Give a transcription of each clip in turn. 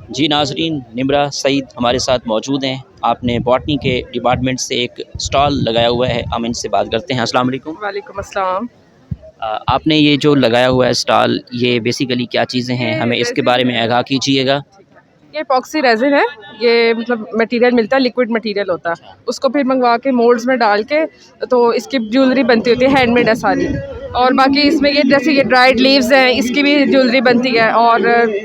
जी नाज़रीन, निम्रा सईद हमारे साथ मौजूद हैं। आपने बॉटनी के डिपार्टमेंट से एक स्टॉल लगाया हुआ है, हम इनसे बात करते हैं। अस्सलाम वालेकुम। वालेकुम अस्सलाम। आपने ये जो लगाया हुआ है स्टॉल, ये बेसिकली क्या चीज़ें हैं? ये हमें इसके रेज़िन बारे में है। आगाह कीजिएगा। ये एपॉक्सी रेज़िन है। ये मतलब मटीरियल मिलता है, लिक्विड मटीरियल होता है। उसको फिर मंगवा के मोल्ड्स में डाल के तो इसकी ज्वेलरी बनती होती है, हैंडमेड है सारी। और बाकी इसमें ये जैसे ये ड्राइड लीव्स हैं, इसकी भी ज्वेलरी बनती है। और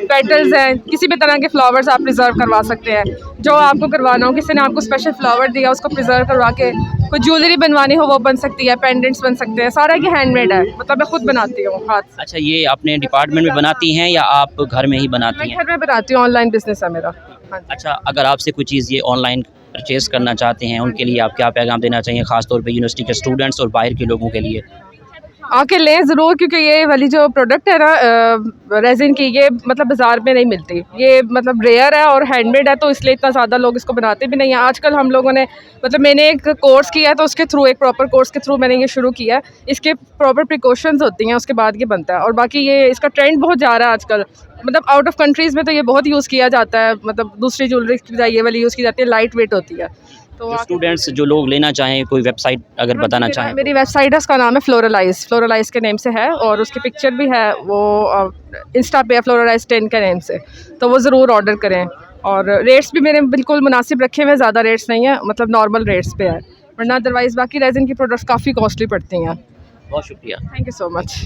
पेटल्स हैं, किसी भी तरह के फ्लावर्स आप प्रिजर्व करवा सकते हैं। जो आपको करवाना हो, किसी ने आपको स्पेशल फ्लावर दिया, उसको प्रिजर्व करवा के कोई ज्वेलरी बनवानी हो वो बन सकती है, पेंडेंट्स बन सकते हैं। सारा ये हैंडमेड है, मतलब मैं खुद बनाती हूँ हाथ से। अच्छा, ये अपने डिपार्टमेंट में बनाती हैं या आप घर में ही बनाती मैं हैं? घर में बनाती हूँ, ऑनलाइन बिजनेस है मेरा। हाँ जी। अच्छा, अगर आपसे कोई चीज़ ये ऑनलाइन परचेज़ करना चाहते हैं, हाँ उनके जी। लिए आप क्या पैगाम देना चाहिए, ख़ास तौर पे यूनिवर्सिटी के स्टूडेंट्स और बाहर के लोगों के लिए? आके लें ज़रूर, क्योंकि ये वाली जो प्रोडक्ट है ना रेज़िन की, ये मतलब बाज़ार में नहीं मिलती। ये मतलब रेयर है और हैंडमेड है, तो इसलिए इतना ज़्यादा लोग इसको बनाते भी नहीं हैं। आजकल हम लोगों ने मतलब मैंने एक कोर्स किया है, तो उसके थ्रू, एक प्रॉपर कोर्स के थ्रू मैंने ये शुरू किया है। इसके प्रॉपर प्रिकॉशंस होती हैं, उसके बाद ये बनता है। और बाकी ये इसका ट्रेंड बहुत जा रहा है आजकल, मतलब आउट ऑफ कंट्रीज़ में तो ये बहुत यूज़ किया जाता है। मतलब दूसरी ज्वेलरी की बजाय ये वाली यूज़ की जाती है, लाइट वेट होती है। तो जो स्टूडेंट्स जो लोग लेना चाहें, कोई वेबसाइट अगर हाँ जी, बताना चाहें मेरी तो? वेबसाइट है, उसका नाम है फ्लोरलाइज़। फ्लोरलाइज़ के नेम से है और उसकी पिक्चर भी है। वो इंस्टा पे है, फ्लोरलाइज़ 10 के नेम से। तो वो ज़रूर ऑर्डर करें। और रेट्स भी मैंने बिल्कुल मुनासिब रखे हुए हैं, ज़्यादा रेट्स नहीं है, मतलब नॉर्मल रेट्स पे है। वरना अदरवाइज़ बाकी रेज़िन की प्रोडक्ट्स काफ़ी कॉस्टली पड़ती हैं। बहुत शुक्रिया। Thank you so much.